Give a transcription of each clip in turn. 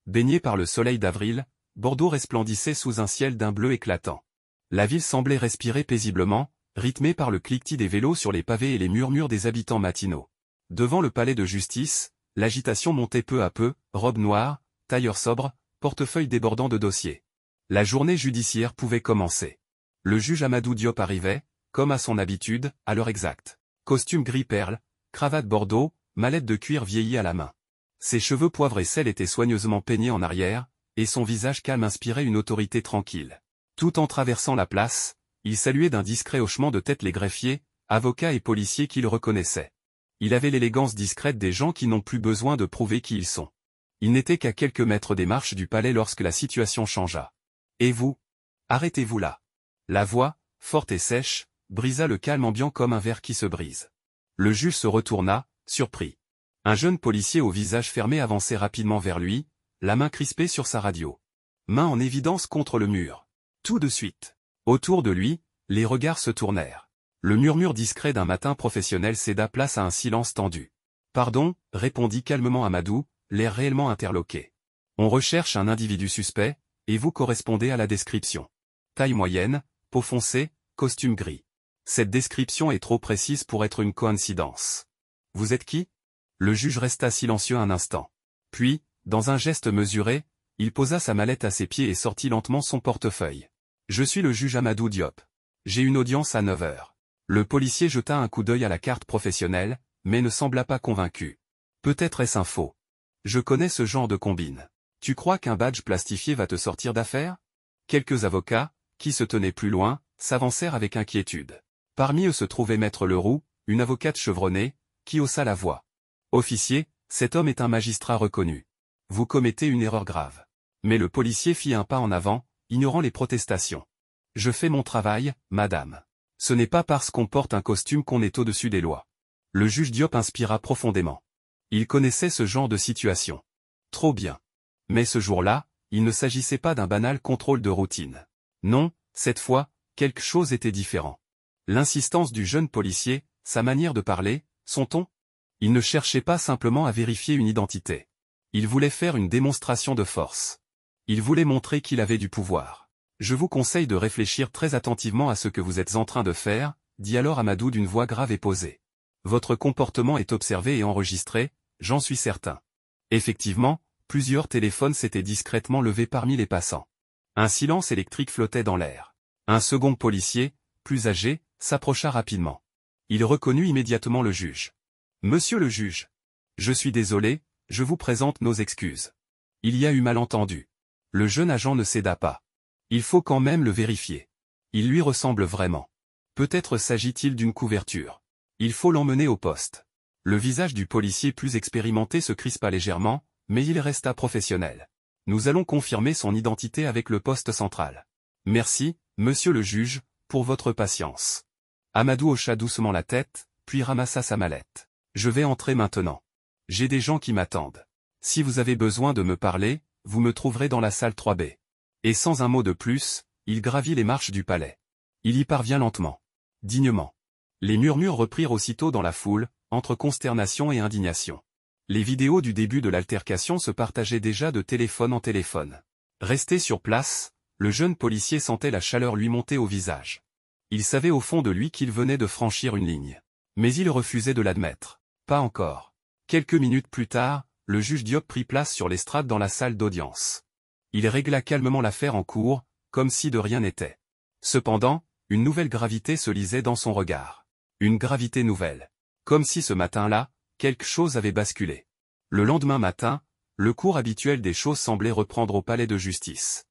Baigné par le soleil d'avril, Bordeaux resplendissait sous un ciel d'un bleu éclatant. La ville semblait respirer paisiblement, rythmée par le cliquetis des vélos sur les pavés et les murmures des habitants matinaux. Devant le palais de justice, l'agitation montait peu à peu, robe noire, tailleur sobre, portefeuille débordant de dossiers. La journée judiciaire pouvait commencer. Le juge Amadou Diop arrivait, comme à son habitude, à l'heure exacte. Costume gris perle, cravate bordeaux, mallette de cuir vieillie à la main. Ses cheveux poivre et sel étaient soigneusement peignés en arrière, et son visage calme inspirait une autorité tranquille. Tout en traversant la place, il saluait d'un discret hochement de tête les greffiers, avocats et policiers qu'il reconnaissait. Il avait l'élégance discrète des gens qui n'ont plus besoin de prouver qui ils sont. Il n'était qu'à quelques mètres des marches du palais lorsque la situation changea. « Et vous ? Arrêtez-vous là !» La voix, forte et sèche, brisa le calme ambiant comme un verre qui se brise. Le juge se retourna, surpris. Un jeune policier au visage fermé avançait rapidement vers lui, la main crispée sur sa radio. Main en évidence contre le mur. Tout de suite. Autour de lui, les regards se tournèrent. Le murmure discret d'un matin professionnel céda place à un silence tendu. « Pardon » répondit calmement Amadou, l'air réellement interloqué. « On recherche un individu suspect, et vous correspondez à la description. Taille moyenne, peau foncée, costume gris. Cette description est trop précise pour être une coïncidence. Vous êtes qui » Le juge resta silencieux un instant. Puis, dans un geste mesuré, il posa sa mallette à ses pieds et sortit lentement son portefeuille. « Je suis le juge Amadou Diop. J'ai une audience à 9 heures. » Le policier jeta un coup d'œil à la carte professionnelle, mais ne sembla pas convaincu. « Peut-être est-ce un faux. Je connais ce genre de combine. Tu crois qu'un badge plastifié va te sortir d'affaire ?» Quelques avocats, qui se tenaient plus loin, s'avancèrent avec inquiétude. Parmi eux se trouvait Maître Leroux, une avocate chevronnée, qui haussa la voix. « Officier, cet homme est un magistrat reconnu. Vous commettez une erreur grave. » Mais le policier fit un pas en avant, ignorant les protestations. « Je fais mon travail, madame. Ce n'est pas parce qu'on porte un costume qu'on est au-dessus des lois. » Le juge Diop inspira profondément. Il connaissait ce genre de situation. Trop bien. Mais ce jour-là, il ne s'agissait pas d'un banal contrôle de routine. Non, cette fois, quelque chose était différent. L'insistance du jeune policier, sa manière de parler, son ton. Il ne cherchait pas simplement à vérifier une identité. Il voulait faire une démonstration de force. Il voulait montrer qu'il avait du pouvoir. « Je vous conseille de réfléchir très attentivement à ce que vous êtes en train de faire, » dit alors Amadou d'une voix grave et posée. « Votre comportement est observé et enregistré, j'en suis certain. » Effectivement, plusieurs téléphones s'étaient discrètement levés parmi les passants. Un silence électrique flottait dans l'air. Un second policier, plus âgé, s'approcha rapidement. Il reconnut immédiatement le juge. « Monsieur le juge. Je suis désolé, je vous présente nos excuses. Il y a eu malentendu. » Le jeune agent ne céda pas. « Il faut quand même le vérifier. Il lui ressemble vraiment. Peut-être s'agit-il d'une couverture. Il faut l'emmener au poste. » Le visage du policier plus expérimenté se crispa légèrement, mais il resta professionnel. « Nous allons confirmer son identité avec le poste central. Merci, monsieur le juge, pour votre patience. » Amadou hocha doucement la tête, puis ramassa sa mallette. « Je vais entrer maintenant. J'ai des gens qui m'attendent. Si vous avez besoin de me parler, vous me trouverez dans la salle 3B. » Et sans un mot de plus, il gravit les marches du palais. Il y parvient lentement. Dignement. Les murmures reprirent aussitôt dans la foule, entre consternation et indignation. Les vidéos du début de l'altercation se partageaient déjà de téléphone en téléphone. Resté sur place, le jeune policier sentait la chaleur lui monter au visage. Il savait au fond de lui qu'il venait de franchir une ligne. Mais il refusait de l'admettre. Pas encore. Quelques minutes plus tard, le juge Diop prit place sur l'estrade dans la salle d'audience. Il régla calmement l'affaire en cours, comme si de rien n'était. Cependant, une nouvelle gravité se lisait dans son regard. Une gravité nouvelle. Comme si ce matin-là, quelque chose avait basculé. Le lendemain matin, le cours habituel des choses semblait reprendre au palais de justice.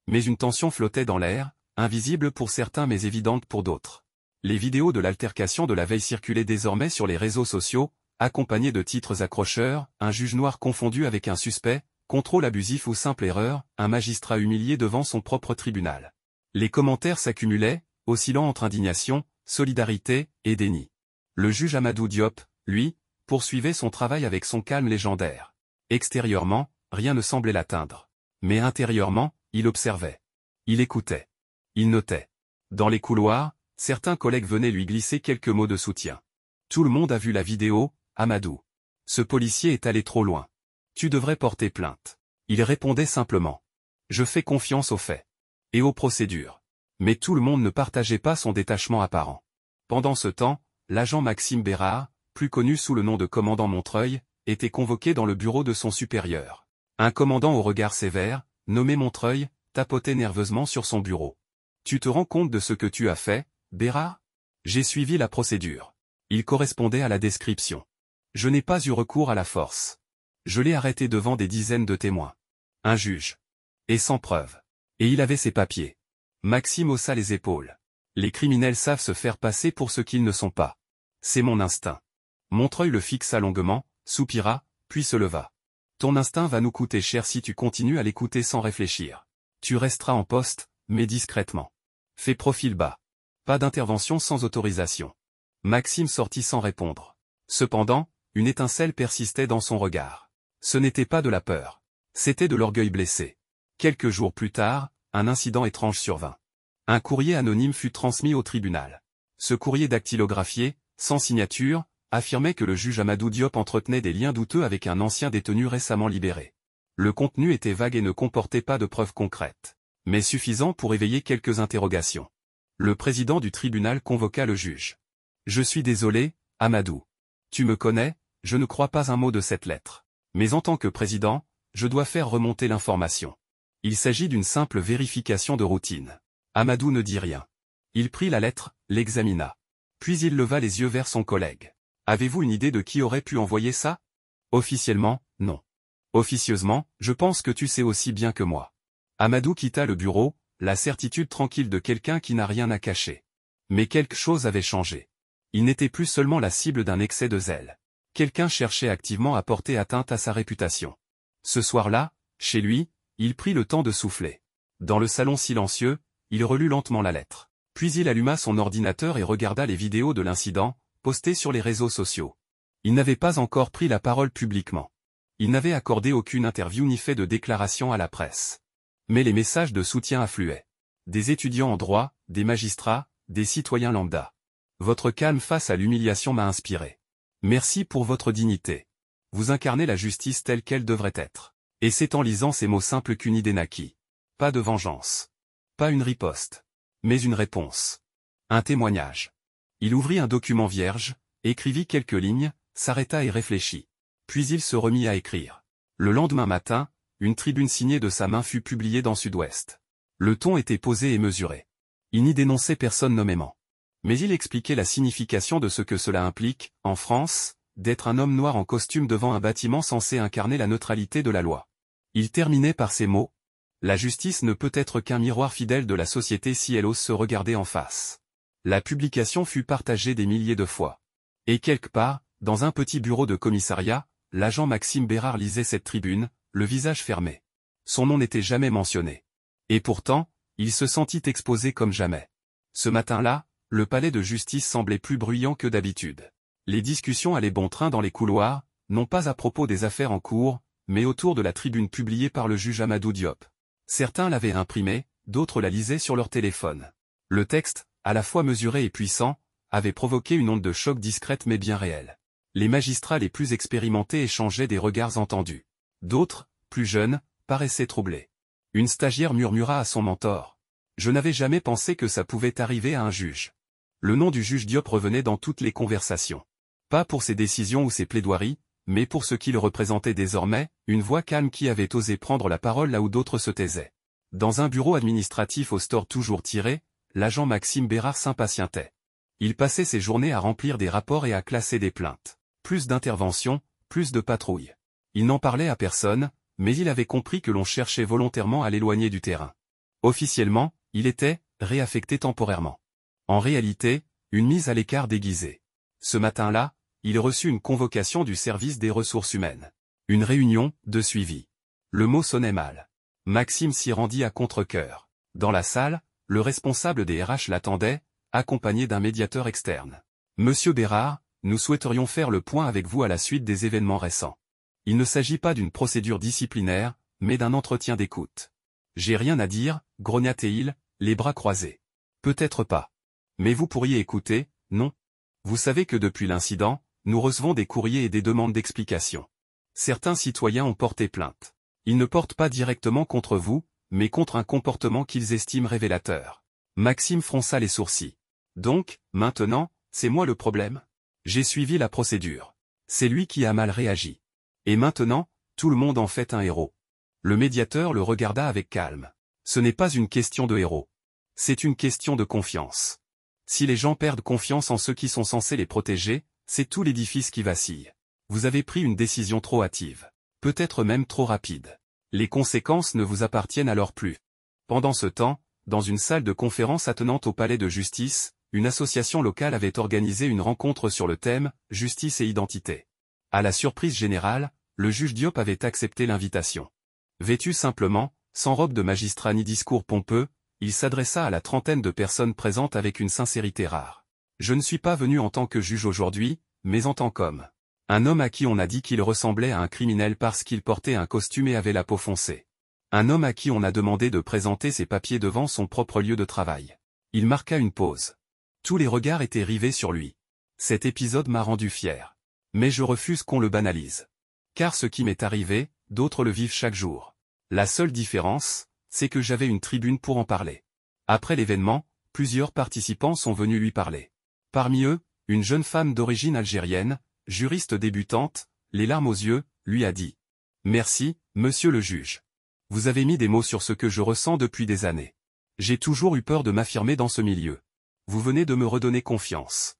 Mais une tension flottait dans l'air, invisible pour certains mais évidente pour d'autres. Les vidéos de l'altercation de la veille circulaient désormais sur les réseaux sociaux, accompagnées de titres accrocheurs, un juge noir confondu avec un suspect, contrôle abusif ou simple erreur, un magistrat humilié devant son propre tribunal. Les commentaires s'accumulaient, oscillant entre indignation, solidarité et déni. Le juge Amadou Diop, lui, poursuivait son travail avec son calme légendaire. Extérieurement, rien ne semblait l'atteindre. Mais intérieurement, il observait. Il écoutait. Il notait. Dans les couloirs, certains collègues venaient lui glisser quelques mots de soutien. Tout le monde a vu la vidéo, Amadou. Ce policier est allé trop loin. Tu devrais porter plainte. Il répondait simplement. Je fais confiance aux faits. Et aux procédures. Mais tout le monde ne partageait pas son détachement apparent. Pendant ce temps, l'agent Maxime Bérard, plus connu sous le nom de commandant Montreuil, était convoqué dans le bureau de son supérieur. Un commandant au regard sévère, nommé Montreuil, tapotait nerveusement sur son bureau. Tu te rends compte de ce que tu as fait, Bérard? J'ai suivi la procédure. Il correspondait à la description. Je n'ai pas eu recours à la force. Je l'ai arrêté devant des dizaines de témoins. Un juge. Et sans preuve. Et il avait ses papiers. Maxime haussa les épaules. Les criminels savent se faire passer pour ce qu'ils ne sont pas. C'est mon instinct. Montreuil le fixa longuement, soupira, puis se leva. Ton instinct va nous coûter cher si tu continues à l'écouter sans réfléchir. Tu resteras en poste, mais discrètement. Fais profil bas. Pas d'intervention sans autorisation. Maxime sortit sans répondre. Cependant, une étincelle persistait dans son regard. Ce n'était pas de la peur. C'était de l'orgueil blessé. Quelques jours plus tard, un incident étrange survint. Un courrier anonyme fut transmis au tribunal. Ce courrier dactylographié, sans signature, affirmait que le juge Amadou Diop entretenait des liens douteux avec un ancien détenu récemment libéré. Le contenu était vague et ne comportait pas de preuves concrètes, mais suffisant pour éveiller quelques interrogations. Le président du tribunal convoqua le juge. « Je suis désolé, Amadou. Tu me connais, je ne crois pas un mot de cette lettre. Mais en tant que président, je dois faire remonter l'information. Il s'agit d'une simple vérification de routine. » Amadou ne dit rien. Il prit la lettre, l'examina. Puis il leva les yeux vers son collègue. « Avez-vous une idée de qui aurait pu envoyer ça ? » « Officiellement, non. Officieusement, je pense que tu sais aussi bien que moi. » Amadou quitta le bureau, la certitude tranquille de quelqu'un qui n'a rien à cacher. Mais quelque chose avait changé. Il n'était plus seulement la cible d'un excès de zèle. Quelqu'un cherchait activement à porter atteinte à sa réputation. Ce soir-là, chez lui, il prit le temps de souffler. Dans le salon silencieux, il relut lentement la lettre. Puis il alluma son ordinateur et regarda les vidéos de l'incident, postées sur les réseaux sociaux. Il n'avait pas encore pris la parole publiquement. Il n'avait accordé aucune interview ni fait de déclaration à la presse. Mais les messages de soutien affluaient. Des étudiants en droit, des magistrats, des citoyens lambda. Votre calme face à l'humiliation m'a inspiré. Merci pour votre dignité. Vous incarnez la justice telle qu'elle devrait être. Et c'est en lisant ces mots simples qu'une idée naquit. Pas de vengeance. Pas une riposte. Mais une réponse. Un témoignage. Il ouvrit un document vierge, écrivit quelques lignes, s'arrêta et réfléchit. Puis il se remit à écrire. Le lendemain matin, une tribune signée de sa main fut publiée dans Sud-Ouest. Le ton était posé et mesuré. Il n'y dénonçait personne nommément. Mais il expliquait la signification de ce que cela implique, en France, d'être un homme noir en costume devant un bâtiment censé incarner la neutralité de la loi. Il terminait par ces mots. La justice ne peut être qu'un miroir fidèle de la société si elle ose se regarder en face. La publication fut partagée des milliers de fois. Et quelque part, dans un petit bureau de commissariat, l'agent Maxime Bérard lisait cette tribune, le visage fermé. Son nom n'était jamais mentionné. Et pourtant, il se sentit exposé comme jamais. Ce matin-là, le palais de justice semblait plus bruyant que d'habitude. Les discussions allaient bon train dans les couloirs, non pas à propos des affaires en cours, mais autour de la tribune publiée par le juge Amadou Diop. Certains l'avaient imprimée, d'autres la lisaient sur leur téléphone. Le texte, à la fois mesuré et puissant, avait provoqué une onde de choc discrète mais bien réelle. Les magistrats les plus expérimentés échangeaient des regards entendus. D'autres, plus jeunes, paraissaient troublés. Une stagiaire murmura à son mentor. « Je n'avais jamais pensé que ça pouvait arriver à un juge. » Le nom du juge Diop revenait dans toutes les conversations. Pas pour ses décisions ou ses plaidoiries, mais pour ce qu'il représentait désormais, une voix calme qui avait osé prendre la parole là où d'autres se taisaient. Dans un bureau administratif au store toujours tiré, l'agent Maxime Bérard s'impatientait. Il passait ses journées à remplir des rapports et à classer des plaintes. Plus d'interventions, plus de patrouilles. Il n'en parlait à personne, mais il avait compris que l'on cherchait volontairement à l'éloigner du terrain. Officiellement, il était réaffecté temporairement. En réalité, une mise à l'écart déguisée. Ce matin-là, il reçut une convocation du service des ressources humaines. Une réunion de suivi. Le mot sonnait mal. Maxime s'y rendit à contre-cœur. Dans la salle, le responsable des RH l'attendait, accompagné d'un médiateur externe. « Monsieur Bérard, nous souhaiterions faire le point avec vous à la suite des événements récents. Il ne s'agit pas d'une procédure disciplinaire, mais d'un entretien d'écoute. »« J'ai rien à dire, » grogna-t-il, les bras croisés. « Peut-être pas. Mais vous pourriez écouter, non ? Vous savez que depuis l'incident, nous recevons des courriers et des demandes d'explications. Certains citoyens ont porté plainte. Ils ne portent pas directement contre vous, mais contre un comportement qu'ils estiment révélateur. Maxime fronça les sourcils. Donc, maintenant, c'est moi le problème? J'ai suivi la procédure. C'est lui qui a mal réagi. Et maintenant, tout le monde en fait un héros. Le médiateur le regarda avec calme. Ce n'est pas une question de héros. C'est une question de confiance. Si les gens perdent confiance en ceux qui sont censés les protéger, c'est tout l'édifice qui vacille. Vous avez pris une décision trop hâtive. Peut-être même trop rapide. Les conséquences ne vous appartiennent alors plus. Pendant ce temps, dans une salle de conférence attenante au palais de justice, une association locale avait organisé une rencontre sur le thème « Justice et identité ». À la surprise générale, le juge Diop avait accepté l'invitation. Vêtu simplement, sans robe de magistrat ni discours pompeux, il s'adressa à la trentaine de personnes présentes avec une sincérité rare. « Je ne suis pas venu en tant que juge aujourd'hui, mais en tant qu'homme. Un homme à qui on a dit qu'il ressemblait à un criminel parce qu'il portait un costume et avait la peau foncée. Un homme à qui on a demandé de présenter ses papiers devant son propre lieu de travail. » Il marqua une pause. Tous les regards étaient rivés sur lui. Cet épisode m'a rendu fier. Mais je refuse qu'on le banalise. Car ce qui m'est arrivé, d'autres le vivent chaque jour. La seule différence, c'est que j'avais une tribune pour en parler. Après l'événement, plusieurs participants sont venus lui parler. Parmi eux, une jeune femme d'origine algérienne, juriste débutante, les larmes aux yeux, lui a dit « Merci, monsieur le juge. Vous avez mis des mots sur ce que je ressens depuis des années. J'ai toujours eu peur de m'affirmer dans ce milieu. Vous venez de me redonner confiance. »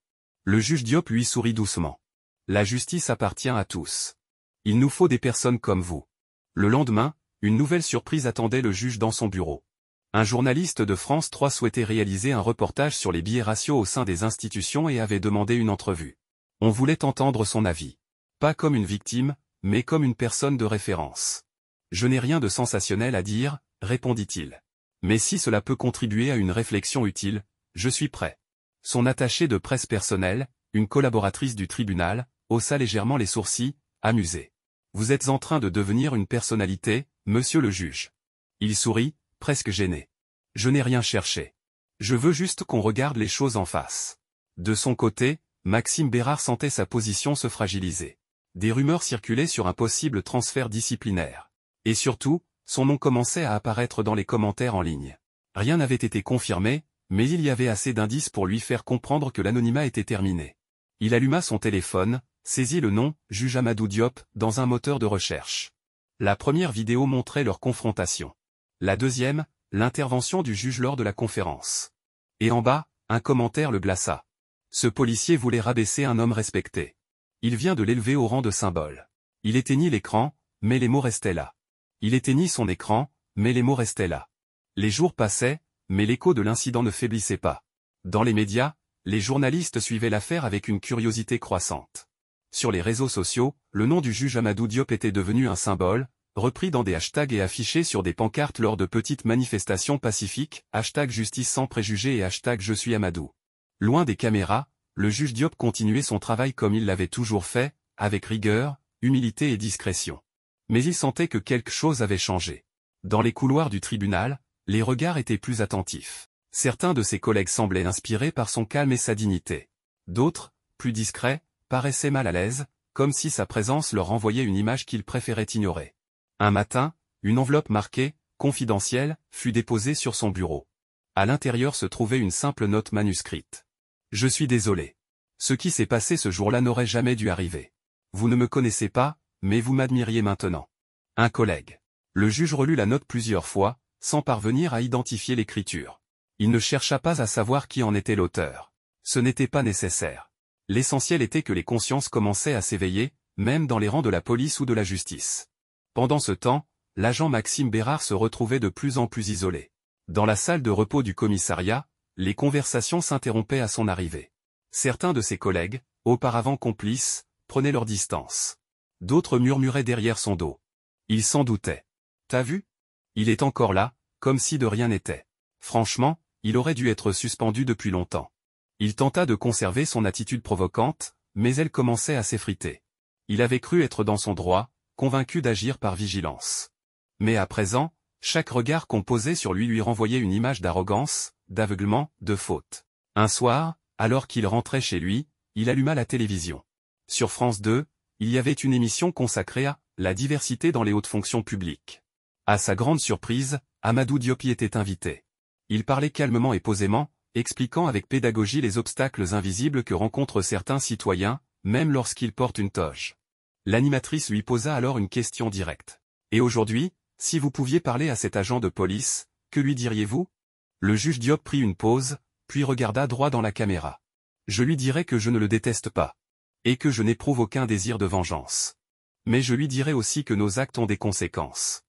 Le juge Diop lui sourit doucement. « La justice appartient à tous. Il nous faut des personnes comme vous. » Le lendemain, une nouvelle surprise attendait le juge dans son bureau. Un journaliste de France 3 souhaitait réaliser un reportage sur les biais raciaux au sein des institutions et avait demandé une entrevue. On voulait entendre son avis. Pas comme une victime, mais comme une personne de référence. « Je n'ai rien de sensationnel à dire, » répondit-il. « Mais si cela peut contribuer à une réflexion utile, je suis prêt. » Son attaché de presse personnel, une collaboratrice du tribunal, haussa légèrement les sourcils, amusée. « Vous êtes en train de devenir une personnalité, monsieur le juge. » Il sourit, presque gêné. « Je n'ai rien cherché. Je veux juste qu'on regarde les choses en face. » De son côté, Maxime Bérard sentait sa position se fragiliser. Des rumeurs circulaient sur un possible transfert disciplinaire. Et surtout, son nom commençait à apparaître dans les commentaires en ligne. Rien n'avait été confirmé, mais il y avait assez d'indices pour lui faire comprendre que l'anonymat était terminé. Il alluma son téléphone, saisit le nom « Juge Amadou Diop » dans un moteur de recherche. La première vidéo montrait leur confrontation. La deuxième, l'intervention du juge lors de la conférence. Et en bas, un commentaire le blassa. Ce policier voulait rabaisser un homme respecté. Il vient de l'élever au rang de symbole. Il éteignit l'écran, mais les mots restaient là. Il éteignit son écran, mais les mots restaient là. Les jours passaient, mais l'écho de l'incident ne faiblissait pas. Dans les médias, les journalistes suivaient l'affaire avec une curiosité croissante. Sur les réseaux sociaux, le nom du juge Amadou Diop était devenu un symbole, repris dans des hashtags et affiché sur des pancartes lors de petites manifestations pacifiques, #justice sans préjugés et #je suis Amadou. Loin des caméras, le juge Diop continuait son travail comme il l'avait toujours fait, avec rigueur, humilité et discrétion. Mais il sentait que quelque chose avait changé. Dans les couloirs du tribunal, les regards étaient plus attentifs. Certains de ses collègues semblaient inspirés par son calme et sa dignité. D'autres, plus discrets, paraissaient mal à l'aise, comme si sa présence leur renvoyait une image qu'ils préféraient ignorer. Un matin, une enveloppe marquée « confidentielle » fut déposée sur son bureau. À l'intérieur se trouvait une simple note manuscrite. « Je suis désolé. Ce qui s'est passé ce jour-là n'aurait jamais dû arriver. Vous ne me connaissez pas, mais vous m'admiriez maintenant. Un collègue. » Le juge relut la note plusieurs fois, sans parvenir à identifier l'écriture. Il ne chercha pas à savoir qui en était l'auteur. Ce n'était pas nécessaire. L'essentiel était que les consciences commençaient à s'éveiller, même dans les rangs de la police ou de la justice. Pendant ce temps, l'agent Maxime Bérard se retrouvait de plus en plus isolé. Dans la salle de repos du commissariat, les conversations s'interrompaient à son arrivée. Certains de ses collègues, auparavant complices, prenaient leur distance. D'autres murmuraient derrière son dos. Il s'en doutait. « T'as vu ? Il est encore là, comme si de rien n'était. Franchement, il aurait dû être suspendu depuis longtemps. » Il tenta de conserver son attitude provocante, mais elle commençait à s'effriter. Il avait cru être dans son droit, convaincu d'agir par vigilance. Mais à présent, chaque regard qu'on posait sur lui renvoyait une image d'arrogance, d'aveuglement, de faute. Un soir, alors qu'il rentrait chez lui, il alluma la télévision. Sur France 2, il y avait une émission consacrée à « la diversité dans les hautes fonctions publiques. À sa grande surprise, Amadou Diop y était invité. Il parlait calmement et posément, expliquant avec pédagogie les obstacles invisibles que rencontrent certains citoyens, même lorsqu'ils portent une toge. L'animatrice lui posa alors une question directe. « Et aujourd'hui, si vous pouviez parler à cet agent de police, que lui diriez-vous » Le juge Diop prit une pause, puis regarda droit dans la caméra. « Je lui dirais que je ne le déteste pas. Et que je n'éprouve aucun désir de vengeance. Mais je lui dirais aussi que nos actes ont des conséquences.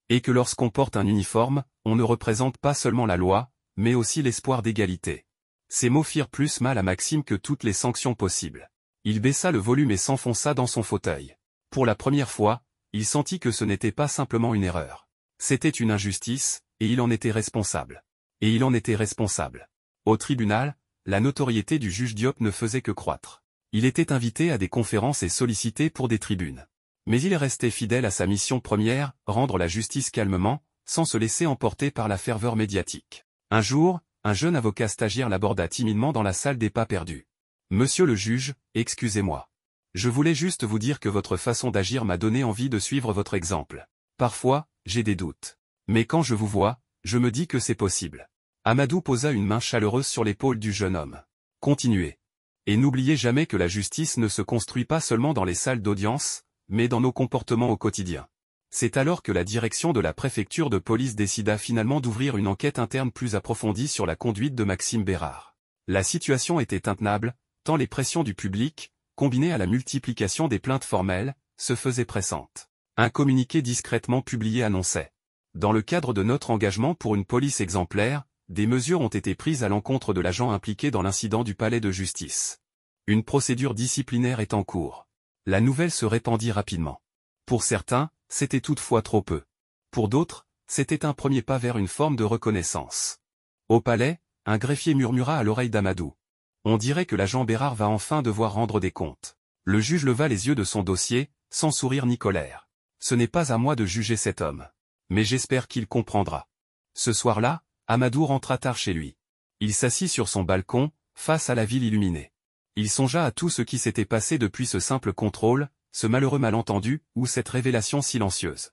Et que lorsqu'on porte un uniforme, on ne représente pas seulement la loi, mais aussi l'espoir d'égalité. » Ces mots firent plus mal à Maxime que toutes les sanctions possibles. Il baissa le volume et s'enfonça dans son fauteuil. Pour la première fois, il sentit que ce n'était pas simplement une erreur. C'était une injustice, et il en était responsable. Et il en était responsable. Au tribunal, la notoriété du juge Diop ne faisait que croître. Il était invité à des conférences et sollicité pour des tribunes. Mais il restait fidèle à sa mission première, rendre la justice calmement, sans se laisser emporter par la ferveur médiatique. Un jour, un jeune avocat stagiaire l'aborda timidement dans la salle des pas perdus. « Monsieur le juge, excusez-moi. Je voulais juste vous dire que votre façon d'agir m'a donné envie de suivre votre exemple. Parfois, j'ai des doutes. Mais quand je vous vois, je me dis que c'est possible. » Amadou posa une main chaleureuse sur l'épaule du jeune homme. « Continuez. Et n'oubliez jamais que la justice ne se construit pas seulement dans les salles d'audience, mais dans nos comportements au quotidien. » C'est alors que la direction de la préfecture de police décida finalement d'ouvrir une enquête interne plus approfondie sur la conduite de Maxime Bérard. La situation était intenable, tant les pressions du public, combinées à la multiplication des plaintes formelles, se faisaient pressantes. Un communiqué discrètement publié annonçait: « Dans le cadre de notre engagement pour une police exemplaire, des mesures ont été prises à l'encontre de l'agent impliqué dans l'incident du palais de justice. Une procédure disciplinaire est en cours. » La nouvelle se répandit rapidement. Pour certains, c'était toutefois trop peu. Pour d'autres, c'était un premier pas vers une forme de reconnaissance. Au palais, un greffier murmura à l'oreille d'Amadou: « On dirait que l'agent Bérard va enfin devoir rendre des comptes. » Le juge leva les yeux de son dossier, sans sourire ni colère. « Ce n'est pas à moi de juger cet homme. Mais j'espère qu'il comprendra. » Ce soir-là, Amadou rentra tard chez lui. Il s'assit sur son balcon, face à la ville illuminée. Il songea à tout ce qui s'était passé depuis ce simple contrôle, ce malheureux malentendu, ou cette révélation silencieuse.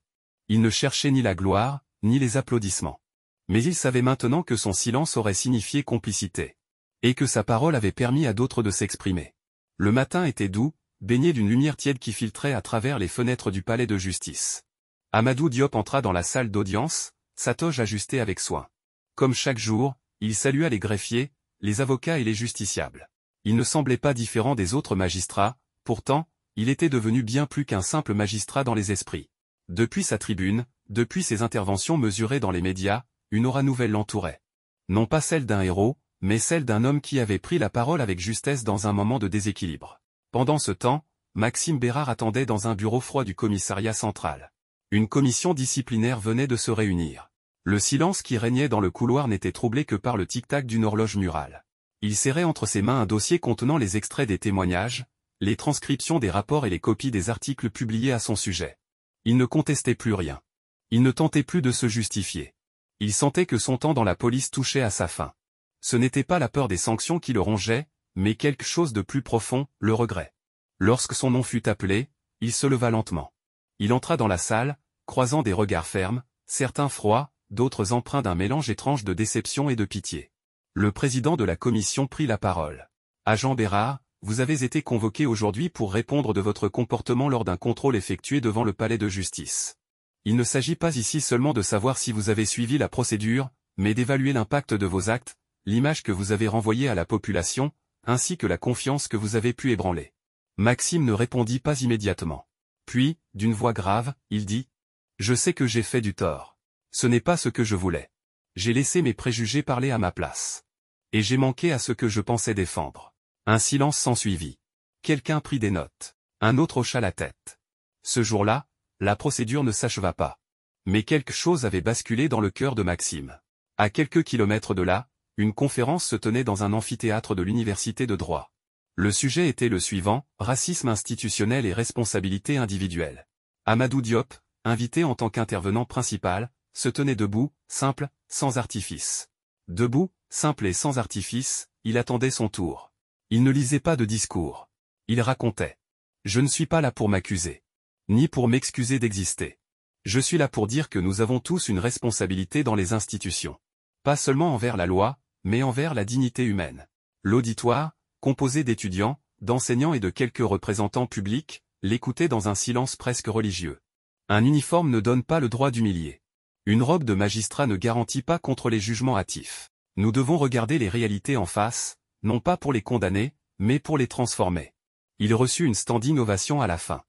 Il ne cherchait ni la gloire, ni les applaudissements. Mais il savait maintenant que son silence aurait signifié complicité. Et que sa parole avait permis à d'autres de s'exprimer. Le matin était doux, baigné d'une lumière tiède qui filtrait à travers les fenêtres du palais de justice. Amadou Diop entra dans la salle d'audience, sa toge ajustée avec soin. Comme chaque jour, il salua les greffiers, les avocats et les justiciables. Il ne semblait pas différent des autres magistrats, pourtant, il était devenu bien plus qu'un simple magistrat dans les esprits. Depuis sa tribune, depuis ses interventions mesurées dans les médias, une aura nouvelle l'entourait. Non pas celle d'un héros, mais celle d'un homme qui avait pris la parole avec justesse dans un moment de déséquilibre. Pendant ce temps, Maxime Bérard attendait dans un bureau froid du commissariat central. Une commission disciplinaire venait de se réunir. Le silence qui régnait dans le couloir n'était troublé que par le tic-tac d'une horloge murale. Il serrait entre ses mains un dossier contenant les extraits des témoignages, les transcriptions des rapports et les copies des articles publiés à son sujet. Il ne contestait plus rien. Il ne tentait plus de se justifier. Il sentait que son temps dans la police touchait à sa fin. Ce n'était pas la peur des sanctions qui le rongeait, mais quelque chose de plus profond, le regret. Lorsque son nom fut appelé, il se leva lentement. Il entra dans la salle, croisant des regards fermes, certains froids, d'autres empreints d'un mélange étrange de déception et de pitié. Le président de la commission prit la parole. « Agent Bérard, vous avez été convoqué aujourd'hui pour répondre de votre comportement lors d'un contrôle effectué devant le palais de justice. Il ne s'agit pas ici seulement de savoir si vous avez suivi la procédure, mais d'évaluer l'impact de vos actes, l'image que vous avez renvoyée à la population, ainsi que la confiance que vous avez pu ébranler. » Maxime ne répondit pas immédiatement. Puis, d'une voix grave, il dit: « Je sais que j'ai fait du tort. Ce n'est pas ce que je voulais. J'ai laissé mes préjugés parler à ma place. Et j'ai manqué à ce que je pensais défendre. » Un silence s'ensuivit. Quelqu'un prit des notes. Un autre hocha la tête. Ce jour-là, la procédure ne s'acheva pas. Mais quelque chose avait basculé dans le cœur de Maxime. À quelques kilomètres de là, une conférence se tenait dans un amphithéâtre de l'université de droit. Le sujet était le suivant: racisme institutionnel et responsabilité individuelle. Amadou Diop, invité en tant qu'intervenant principal, se tenait debout, simple, sans artifice. Debout, simple et sans artifice, il attendait son tour. Il ne lisait pas de discours. Il racontait. « Je ne suis pas là pour m'accuser. ni pour m'excuser d'exister. Je suis là pour dire que nous avons tous une responsabilité dans les institutions. Pas seulement envers la loi, mais envers la dignité humaine. L'auditoire, composé d'étudiants, d'enseignants et de quelques représentants publics, l'écoutait dans un silence presque religieux. Un uniforme ne donne pas le droit d'humilier. Une robe de magistrat ne garantit pas contre les jugements hâtifs. Nous devons regarder les réalités en face, non pas pour les condamner, mais pour les transformer. Il reçut une standing ovation à la fin.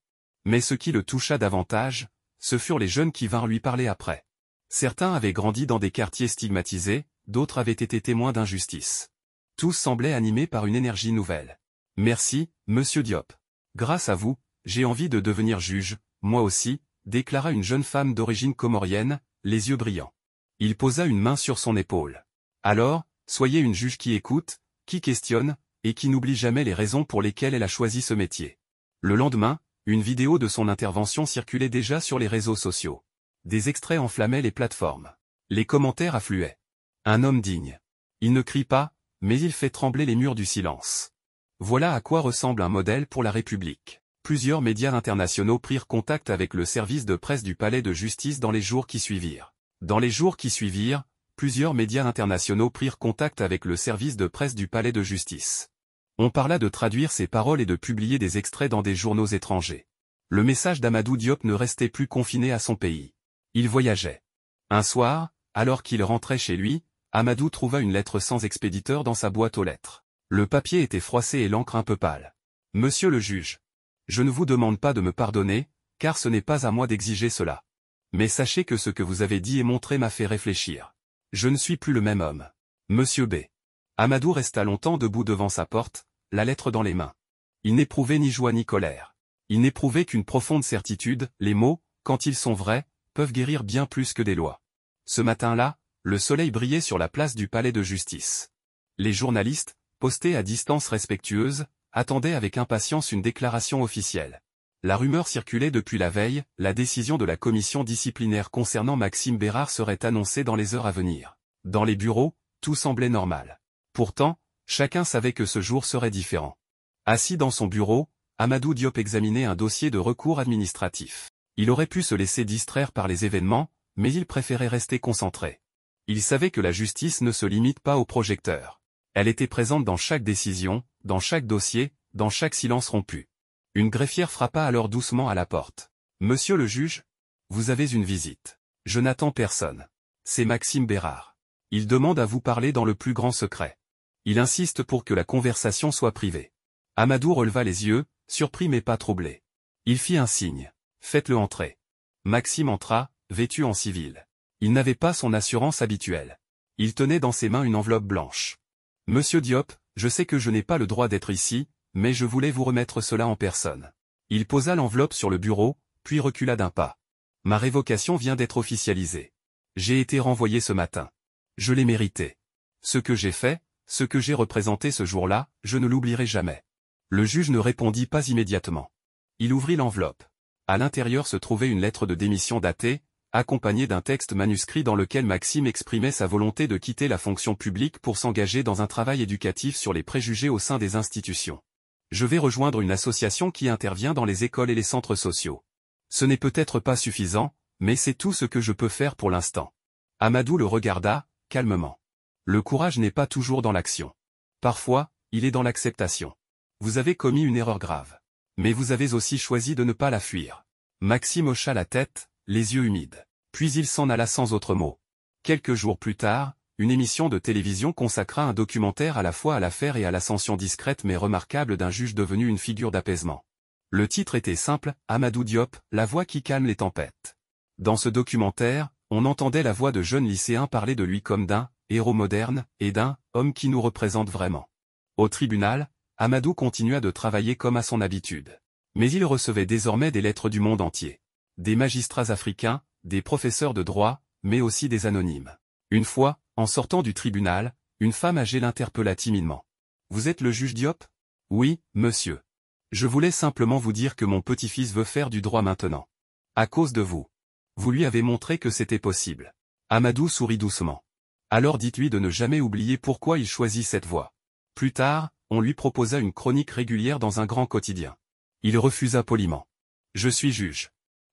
Mais ce qui le toucha davantage, ce furent les jeunes qui vinrent lui parler après. Certains avaient grandi dans des quartiers stigmatisés, d'autres avaient été témoins d'injustice. Tous semblaient animés par une énergie nouvelle. « Merci, monsieur Diop. Grâce à vous, j'ai envie de devenir juge, moi aussi », déclara une jeune femme d'origine comorienne, les yeux brillants. Il posa une main sur son épaule. « Alors, soyez une juge qui écoute, qui questionne, et qui n'oublie jamais les raisons pour lesquelles elle a choisi ce métier. » Le lendemain, une vidéo de son intervention circulait déjà sur les réseaux sociaux. Des extraits enflammaient les plateformes. Les commentaires affluaient. Un homme digne. Il ne crie pas, mais il fait trembler les murs du silence. Voilà à quoi ressemble un modèle pour la République. Plusieurs médias internationaux prirent contact avec le service de presse du palais de justice dans les jours qui suivirent. Dans les jours qui suivirent, plusieurs médias internationaux prirent contact avec le service de presse du palais de justice. On parla de traduire ces paroles et de publier des extraits dans des journaux étrangers. Le message d'Amadou Diop ne restait plus confiné à son pays. Il voyageait. Un soir, alors qu'il rentrait chez lui, Amadou trouva une lettre sans expéditeur dans sa boîte aux lettres. Le papier était froissé et l'encre un peu pâle. « Monsieur le juge. Je ne vous demande pas de me pardonner, car ce n'est pas à moi d'exiger cela. Mais sachez que ce que vous avez dit et montré m'a fait réfléchir. Je ne suis plus le même homme. Monsieur B. » Amadou resta longtemps debout devant sa porte, la lettre dans les mains. Il n'éprouvait ni joie ni colère. Il n'éprouvait qu'une profonde certitude, les mots, quand ils sont vrais, peuvent guérir bien plus que des lois. Ce matin-là, le soleil brillait sur la place du palais de justice. Les journalistes, postés à distance respectueuse, attendaient avec impatience une déclaration officielle. La rumeur circulait depuis la veille, la décision de la commission disciplinaire concernant Maxime Bérard serait annoncée dans les heures à venir. Dans les bureaux, tout semblait normal. Pourtant, chacun savait que ce jour serait différent. Assis dans son bureau, Amadou Diop examinait un dossier de recours administratif. Il aurait pu se laisser distraire par les événements, mais il préférait rester concentré. Il savait que la justice ne se limite pas au projecteur. Elle était présente dans chaque décision, dans chaque dossier, dans chaque silence rompu. Une greffière frappa alors doucement à la porte. « Monsieur le juge, vous avez une visite. Je n'attends personne. C'est Maxime Bérard. Il demande à vous parler dans le plus grand secret. Il insiste pour que la conversation soit privée. » Amadou releva les yeux, surpris mais pas troublé. Il fit un signe. « Faites-le entrer. » Maxime entra, vêtu en civil. Il n'avait pas son assurance habituelle. Il tenait dans ses mains une enveloppe blanche. « Monsieur Diop, je sais que je n'ai pas le droit d'être ici, mais je voulais vous remettre cela en personne. » Il posa l'enveloppe sur le bureau, puis recula d'un pas. « Ma révocation vient d'être officialisée. J'ai été renvoyé ce matin. Je l'ai mérité. Ce que j'ai fait, ce que j'ai représenté ce jour-là, je ne l'oublierai jamais. » Le juge ne répondit pas immédiatement. Il ouvrit l'enveloppe. À l'intérieur se trouvait une lettre de démission datée, accompagnée d'un texte manuscrit dans lequel Maxime exprimait sa volonté de quitter la fonction publique pour s'engager dans un travail éducatif sur les préjugés au sein des institutions. « Je vais rejoindre une association qui intervient dans les écoles et les centres sociaux. Ce n'est peut-être pas suffisant, mais c'est tout ce que je peux faire pour l'instant. » Amadou le regarda, calmement. Le courage n'est pas toujours dans l'action. Parfois, il est dans l'acceptation. Vous avez commis une erreur grave. Mais vous avez aussi choisi de ne pas la fuir. Maxime hocha la tête, les yeux humides. Puis il s'en alla sans autre mot. Quelques jours plus tard, une émission de télévision consacra un documentaire à la fois à l'affaire et à l'ascension discrète mais remarquable d'un juge devenu une figure d'apaisement. Le titre était simple, Amadou Diop, la voix qui calme les tempêtes. Dans ce documentaire, on entendait la voix de jeunes lycéens parler de lui comme d'un héros moderne et d'un homme qui nous représente vraiment. Au tribunal, Amadou continua de travailler comme à son habitude. Mais il recevait désormais des lettres du monde entier. Des magistrats africains, des professeurs de droit, mais aussi des anonymes. Une fois, en sortant du tribunal, une femme âgée l'interpella timidement. « Vous êtes le juge Diop ? » ?»« Oui, monsieur. Je voulais simplement vous dire que mon petit-fils veut faire du droit maintenant. À cause de vous. Vous lui avez montré que c'était possible. » Amadou sourit doucement. « Alors dites-lui de ne jamais oublier pourquoi il choisit cette voie. » Plus tard, on lui proposa une chronique régulière dans un grand quotidien. Il refusa poliment. Je suis juge.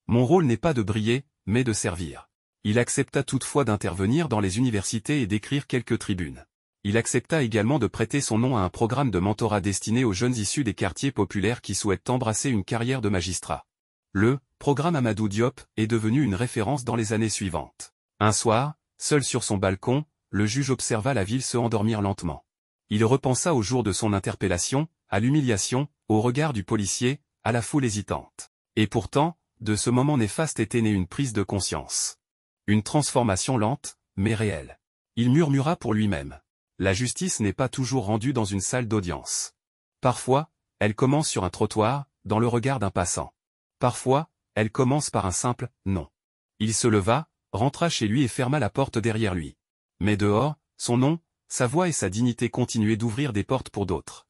Mon rôle n'est pas de briller, mais de servir. Il accepta toutefois d'intervenir dans les universités et d'écrire quelques tribunes. Il accepta également de prêter son nom à un programme de mentorat destiné aux jeunes issus des quartiers populaires qui souhaitent embrasser une carrière de magistrat. Le programme Amadou Diop est devenu une référence dans les années suivantes. Un soir, seul sur son balcon, le juge observa la ville se endormir lentement. Il repensa au jour de son interpellation, à l'humiliation, au regard du policier, à la foule hésitante. Et pourtant, de ce moment néfaste était née une prise de conscience. Une transformation lente, mais réelle. Il murmura pour lui-même. La justice n'est pas toujours rendue dans une salle d'audience. Parfois, elle commence sur un trottoir, dans le regard d'un passant. Parfois, elle commence par un simple « non ». Il se leva, rentra chez lui et ferma la porte derrière lui. Mais dehors, son nom, sa voix et sa dignité continuaient d'ouvrir des portes pour d'autres.